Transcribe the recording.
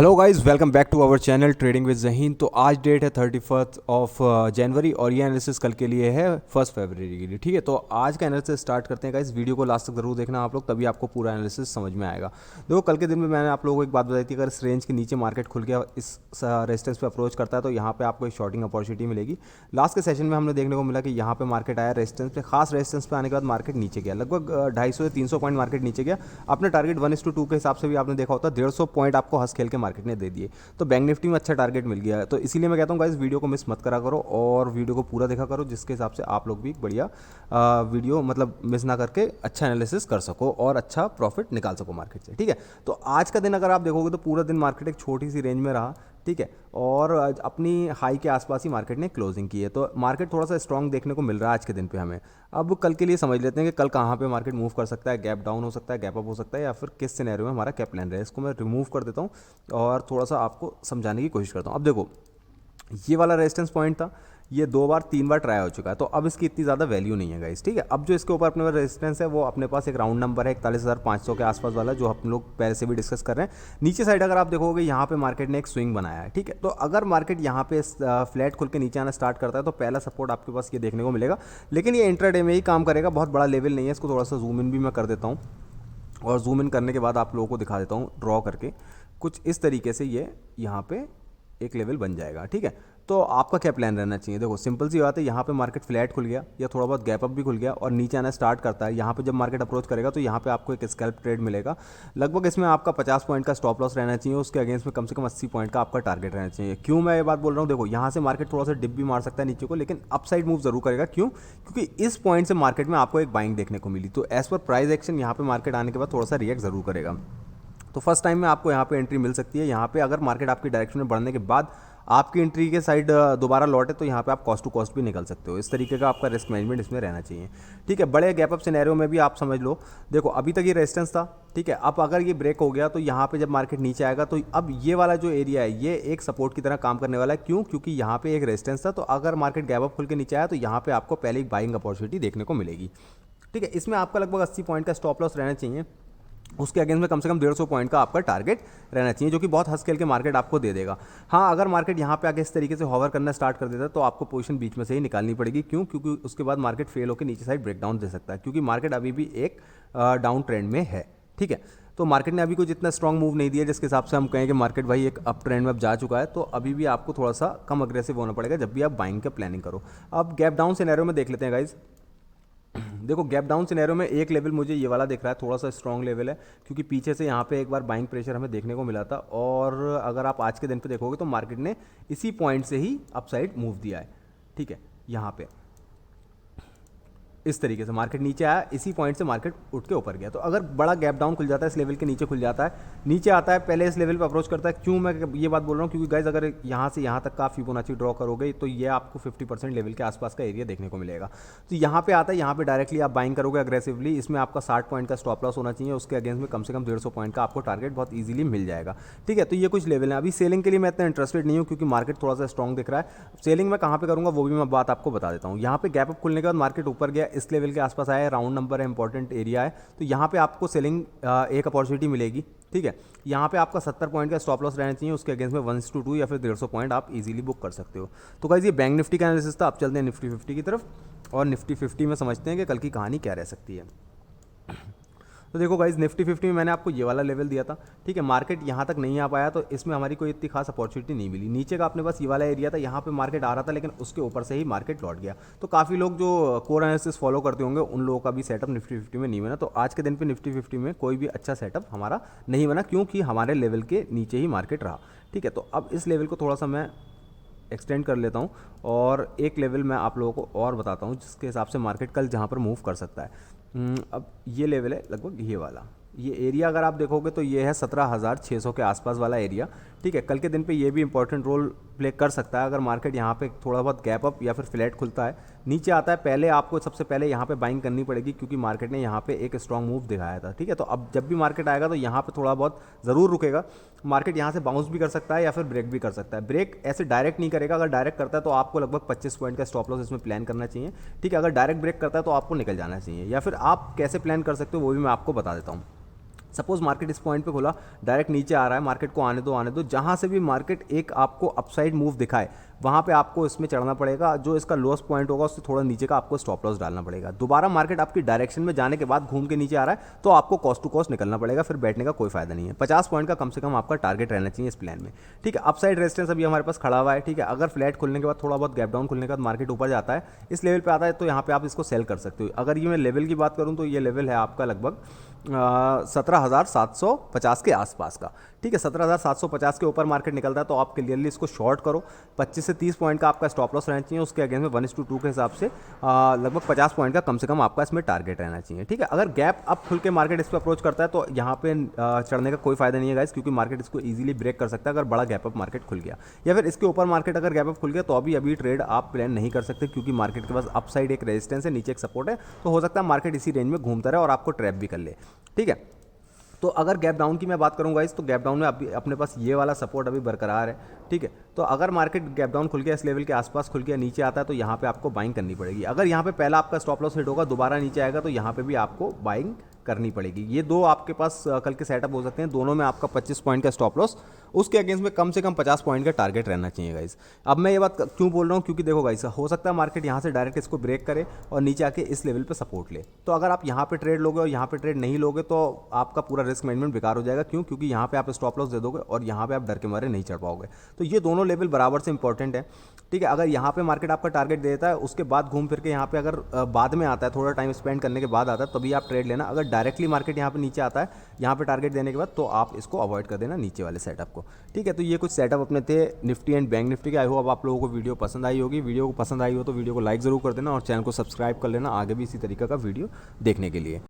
Hello guys, welcome back to our channel trading with Zaheen. तो आज date है 31 of January और ये एनालिसिस कल के लिए है 1 फरवरी के लिए। ठीक है, तो आज का एनालिसिस स्टार्ट करते हैं गाइस। वीडियो को लास्ट तक जरूर देखना आप लोग, तभी आपको पूरा एनालिसिस समझ में आएगा। देखो, कल के दिन में मैंने आप लोगों को एक बात बताई थी, अगर इस रेंज के नीचे मार्केट खुल गया, इस रेजिस्टेंस पे अप्रोच करता है तो यहाँ पे आपको एक शॉर्टिंग अपॉर्चुनिटी मिलेगी। लास्ट के सेशन में हमने देखने को मिला कि यहाँ पे मार्केट आया रेजिस्टेंस पे, खास रेजिस्टेंस पे आने के बाद मार्केट नीचे गया, लगभग 250 से 300 पॉइंट मार्केट नीचे गया। अपने टारगेट 1:2 के हिसाब से भी आपने देखा होता, 150 पॉइंट आपको हंस खेल के मार्केट ने दे दिए। तो बैंक निफ्टी में अच्छा टारगेट मिल गया है। तो इसीलिए मैं कहता हूँ गाइस, वीडियो को मिस मत करा करो और वीडियो को पूरा देखा करो, जिसके हिसाब से आप लोग भी बढ़िया वीडियो मतलब मिस ना करके अच्छा एनालिसिस कर सको और अच्छा प्रॉफिट निकाल सको मार्केट से। ठीक है, तो आज का दिन अगर आप देखोगे तो पूरा दिन मार्केट एक छोटी सी रेंज में रहा। ठीक है, और अपनी हाई के आसपास ही मार्केट ने क्लोजिंग की है। तो मार्केट थोड़ा सा स्ट्रांग देखने को मिल रहा है आज के दिन पे हमें। अब कल के लिए समझ लेते हैं कि कल कहाँ पे मार्केट मूव कर सकता है, गैप डाउन हो सकता है, गैप अप हो सकता है, या फिर किस सिनेरियो में हमारा क्या प्लान रहे। इसको मैं रिमूव कर देता हूँ और थोड़ा सा आपको समझाने की कोशिश करता हूँ। अब देखो, ये वाला रेजिस्टेंस पॉइंट था, ये 2 बार 3 बार ट्राई हो चुका है, तो अब इसकी इतनी ज़्यादा वैल्यू नहीं है गाइस। ठीक है, अब जो इसके ऊपर अपने पास रेजिस्टेंस है वो अपने पास एक राउंड नंबर है 41,500 के आसपास वाला, जो हम लोग पहले से भी डिस्कस कर रहे हैं। नीचे साइड अगर आप देखोगे, यहाँ पे मार्केट ने एक स्विंग बनाया है। ठीक है, तो अगर मार्केट यहाँ पे फ्लैट खुल के नीचे आना स्टार्ट करता है तो पहला सपोर्ट आपके पास ये देखने को मिलेगा, लेकिन ये इंट्राडे में ही काम करेगा, बहुत बड़ा लेवल नहीं है। इसको थोड़ा सा जूम इन भी मैं कर देता हूँ और जूम इन करने के बाद आप लोगों को दिखा देता हूँ ड्रॉ करके। कुछ इस तरीके से ये यहाँ पे एक लेवल बन जाएगा। ठीक है, तो आपका क्या प्लान रहना चाहिए। देखो, सिंपल सी बात है, यहाँ पे मार्केट फ्लैट खुल गया या थोड़ा बहुत गैप अप भी खुल गया और नीचे आना स्टार्ट करता है। यहाँ पे जब मार्केट अप्रोच करेगा तो यहाँ पे आपको एक स्कैल्प ट्रेड मिलेगा। लगभग इसमें आपका 50 पॉइंट का स्टॉप लॉस रहना चाहिए, उसके अगेंस्ट में कम से कम 80 पॉइंट का आपका टारगेट रहना चाहिए। क्यों मैं ये बात बोल रहा हूँ, देखो यहाँ से मार्केट थोड़ा सा डिप भी मार सकता है नीचे को, लेकिन अपसाइड मूव जरूर करेगा। क्यों? क्योंकि इस पॉइंट से मार्केट में आपको एक बाइंग देखने को मिली, तो एज पर प्राइस एक्शन यहाँ पे मार्केट आने के बाद थोड़ा सा रिएक्ट जरूर करेगा। तो फर्स्ट टाइम में आपको यहाँ पे एंट्री मिल सकती है। यहाँ पे अगर मार्केट आपकी डायरेक्शन में बढ़ने के बाद आपकी एंट्री के साइड दोबारा लौटे तो यहाँ पे आप कॉस्ट टू कॉस्ट भी निकल सकते हो। इस तरीके का आपका रिस्क मैनेजमेंट इसमें रहना चाहिए। ठीक है, बड़े गैप अप सिनेरियो में भी आप समझ लो, देखो अभी तक ये रेजिस्टेंस था। ठीक है, अब अगर ये ब्रेक हो गया तो यहाँ पे जब मार्केट नीचे आएगा तो अब ये वाला जो एरिया है ये एक सपोर्ट की तरह काम करने वाला है। क्यों? क्योंकि यहाँ पे एक रेजिस्टेंस था, तो अगर मार्केट गैप अप खुल के नीचे आया तो यहाँ पे आपको पहले एक बाइंग अपॉर्चुनिटी देखने को मिलेगी। ठीक है, इसमें आपका लगभग 80 पॉइंट का स्टॉप लॉस रहना चाहिए, उसके अगेंस्ट में कम से कम 150 पॉइंट का आपका टारगेट रहना चाहिए, जो कि बहुत हंस खेल के मार्केट आपको दे देगा। हाँ, अगर मार्केट यहाँ पे आगे इस तरीके से होवर करना स्टार्ट कर देता है तो आपको पोजीशन बीच में से ही निकालनी पड़ेगी। क्यों? क्योंकि उसके बाद मार्केट फेल होकर नीचे साइड ब्रेकडाउन दे सकता है, क्योंकि मार्केट अभी भी एक डाउन ट्रेंड में है। ठीक है, तो मार्केट ने अभी कुछ इतना स्ट्रॉन्ग मूव नहीं दिया जिसके हिसाब से हम कहें कि मार्केट भाई एक अप ट्रेंड में अब जा चुका है। तो अभी भी आपको थोड़ा सा कम अग्रेसिव होना पड़ेगा जब भी आप बाइंग का प्लानिंग करो। अब गैप डाउन सिनेरियो में देख लेते हैं गाइज। देखो, गैप डाउन सिनेरियो में एक लेवल मुझे ये वाला दिख रहा है, थोड़ा सा स्ट्रॉन्ग लेवल है, क्योंकि पीछे से यहाँ पे एक बार बाइंग प्रेशर हमें देखने को मिला था। और अगर आप आज के दिन पे देखोगे तो मार्केट ने इसी पॉइंट से ही अपसाइड मूव दिया है। ठीक है, यहाँ पे इस तरीके से मार्केट नीचे आया, इसी पॉइंट से मार्केट उठ के ऊपर गया। तो अगर बड़ा गैप डाउन खुल जाता है, इस लेवल के नीचे खुल जाता है, नीचे आता है, पहले इस लेवल पे अप्रोच करता है। क्यों मैं ये बात बोल रहा हूँ? क्योंकि गाइज अगर यहाँ से यहाँ तक का फिबोनाची ड्रॉ करोगे तो ये आपको 50% लेवल के आसपास का एरिया देखने को मिलेगा। तो यहाँ पे आता है, यहाँ पे डायरेक्टली आप बाइंग करोगे अग्रेसिवली, इसमें आपका 60 पॉइंट का स्टॉप लॉस होना चाहिए, उसके अगेंस्ट में कम से कम 150 पॉइंट का आपको टारगेट बहुत ईजिली मिल जाएगा। ठीक है, तो ये कुछ लेवल है। अभी सेलिंग के लिए मैं इतना इंटरेस्टेड नहीं हूँ, क्योंकि मार्केट थोड़ा सा स्ट्रॉन्ग दिख रहा है। सेलिंग मैं कहाँ पे करूँगा वो भी मैं बात आपको बता देता हूँ। यहाँ पे गैप अप खुलने के बाद मार्केट ऊपर गया, इस लेवल के आसपास आया, राउंड नंबर है, इंपॉर्टेंट एरिया है, तो यहाँ पे आपको सेलिंग एक अपॉर्चुनिटी मिलेगी। ठीक है, यहाँ पे आपका 70 पॉइंट का स्टॉप लॉस रहना चाहिए, उसके अगेंस्ट में 1:2 या फिर 150 पॉइंट आप इजीली बुक कर सकते हो। तो गाइस, ये बैंक निफ्टी का एनालिसिस था। अब चलते हैं निफ्टी 50 की तरफ, और निफ्टी 50 में समझते हैं कि कल की कहानी क्या रह सकती है। तो देखो गाइज, निफ्टी 50 में मैंने आपको ये वाला लेवल दिया था। ठीक है, मार्केट यहाँ तक नहीं आ पाया तो इसमें हमारी कोई इतनी खास अपॉर्चुनिटी नहीं मिली। नीचे का अपने पास ये वाला एरिया था, यहाँ पे मार्केट आ रहा था, लेकिन उसके ऊपर से ही मार्केट लौट गया। तो काफ़ी लोग जो कोर एनालिसिस फॉलो करते होंगे उन लोगों का भी सेटअप निफ्टी 50 में नहीं बना। तो आज के दिन पे निफ्टी 50 में कोई भी अच्छा सेटअप हमारा नहीं बना, क्योंकि हमारे लेवल के नीचे ही मार्केट रहा। ठीक है, तो अब इस लेवल को थोड़ा सा मैं एक्सटेंड कर लेता हूँ और एक लेवल मैं आप लोगों को और बताता हूँ जिसके हिसाब से मार्केट कल जहाँ पर मूव कर सकता है। अब ये लेवल है लगभग ये वाला, ये एरिया अगर आप देखोगे तो ये है 17,600 के आसपास वाला एरिया। ठीक है, कल के दिन पे ये भी इंपॉर्टेंट रोल प्ले कर सकता है। अगर मार्केट यहाँ पे थोड़ा बहुत गैप अप या फिर फ्लैट खुलता है, नीचे आता है, पहले आपको सबसे पहले यहाँ पे बाइंग करनी पड़ेगी, क्योंकि मार्केट ने यहाँ पे एक स्ट्रॉन्ग मूव दिखाया था। ठीक है, तो अब जब भी मार्केट आएगा तो यहाँ पे थोड़ा बहुत ज़रूर रुकेगा। मार्केट यहाँ से बाउंस भी कर सकता है या फिर ब्रेक भी कर सकता है। ब्रेक ऐसे डायरेक्ट नहीं करेगा, अगर डायरेक्ट करता है तो आपको लगभग 25 पॉइंट का स्टॉप लॉस इसमें प्लान करना चाहिए। ठीक है, अगर डायरेक्ट ब्रेक करता है तो आपको निकल जाना चाहिए, या फिर आप कैसे प्लान कर सकते हो वो भी मैं आपको बता देता हूँ। सपोज मार्केट इस पॉइंट पे खुला, डायरेक्ट नीचे आ रहा है, मार्केट को आने दो, जहाँ से भी मार्केट एक आपको अपसाइड मूव दिखाए वहाँ पे आपको इसमें चढ़ना पड़ेगा। जो इसका लोएस्ट पॉइंट होगा उससे थोड़ा नीचे का आपको स्टॉप लॉस डालना पड़ेगा। दोबारा मार्केट आपकी डायरेक्शन में जाने के बाद घूम के नीचे आ रहा है तो आपको कॉस्ट टू कॉस्ट निकलना पड़ेगा, फिर बैठने का कोई फायदा नहीं है। 50 पॉइंट का कम से कम आपका टारगेट रहना चाहिए इस प्लान में, ठीक है। अपसाइड रेजिस्टेंस अभी हमारे पास खड़ा हुआ है, ठीक है। अगर फ्लैट खुलने के बाद थोड़ा बहुत गैप डाउन खुलने के बाद मार्केट ऊपर जाता है, इस लेवल पे आता है, तो यहाँ पे आप इसको सेल कर सकते हो। अगर ये मैं लेवल की बात करूँ तो ये लेवल है आपका लगभग 17,750 के आसपास का, ठीक है। 17,750 के ऊपर मार्केट निकलता है तो आप क्लियरली इसको शॉर्ट करो। 25 से 30 पॉइंट का आपका स्टॉप लॉस रहना चाहिए, उसके अगेंस्ट में 1:2 के हिसाब से लगभग 50 पॉइंट का कम से कम आपका इसमें टारगेट रहना चाहिए, ठीक है। अगर गैप अप खुल के मार्केट इस पर अप्रोच करता है तो यहाँ पे चढ़ने का कोई फायदा नहीं है गाइस, क्योंकि मार्केट इसको ईजिली ब्रेक कर सकता है अगर बड़ा गैप अप मार्केट खुल गया, या फिर इसके ऊपर मार्केट अगर गैप अप खुल गया तो अभी ट्रेड आप प्लान नहीं कर सकते, क्योंकि मार्केट के पास अप साइड एक रेजिस्टेंस है, नीचे एक सपोर्ट है, तो हो सकता है मार्केट इसी रेंज में घूमता रहे और आपको ट्रैप भी कर ले, ठीक है। तो अगर गैप डाउन की मैं बात करूँगा इस, तो गैप डाउन में अभी अपने पास ये वाला सपोर्ट अभी बरकरार है, ठीक है। तो अगर मार्केट गैप डाउन खुल गया, इस लेवल के आसपास खुल गया, नीचे आता है तो यहाँ पे आपको बाइंग करनी पड़ेगी। अगर यहाँ पे पहला आपका स्टॉप लॉस हिट होगा, दोबारा नीचे आएगा तो यहाँ पे भी आपको बाइंग करनी पड़ेगी। ये दो आपके पास कल के सेटअप हो सकते हैं, दोनों में आपका 25 पॉइंट का स्टॉप लॉस, उसके अगेंस्ट में कम से कम 50 पॉइंट का टारगेट रहना चाहिए गाइस। अब मैं ये बात क्यों बोल रहा हूँ, क्योंकि देखो गाइस, हो सकता है मार्केट यहाँ से डायरेक्ट इसको ब्रेक करे और नीचे आके इस लेवल पे सपोर्ट ले, तो अगर आप यहाँ पे ट्रेड लोगे और यहाँ पे ट्रेड नहीं लोगे तो आपका पूरा रिस्क मैनेजमेंट बेकार हो जाएगा। क्यों? क्योंकि यहाँ पे आप स्टॉप लॉस दे दोगे और यहाँ पे आप डर के मारे नहीं चढ़ पाओगे। तो ये दोनों लेवल बराबर से इंपॉर्टेंट है, ठीक है। अगर यहाँ पे मार्केट आपका टारगेट देता है, उसके बाद घूम फिर के यहाँ पे अगर बाद में आता है, थोड़ा टाइम स्पेंड करने के बाद आता है, तभी आप ट्रेड लेना। अगर डायरेक्टली मार्केट यहाँ पे नीचे आता है, यहाँ पे टारगेट देने के बाद, तो आप इसको अवॉइड कर देना नीचे वाले सेटअप को, ठीक है। तो ये कुछ सेटअप अपने थे निफ्टी एंड बैंक निफ्टी के। आई होप आप लोगों को वीडियो पसंद आई होगी। वीडियो को पसंद आई हो तो वीडियो को लाइक ज़रूर कर देना और चैनल को सब्सक्राइब कर लेना आगे भी इसी तरीके का वीडियो देखने के लिए।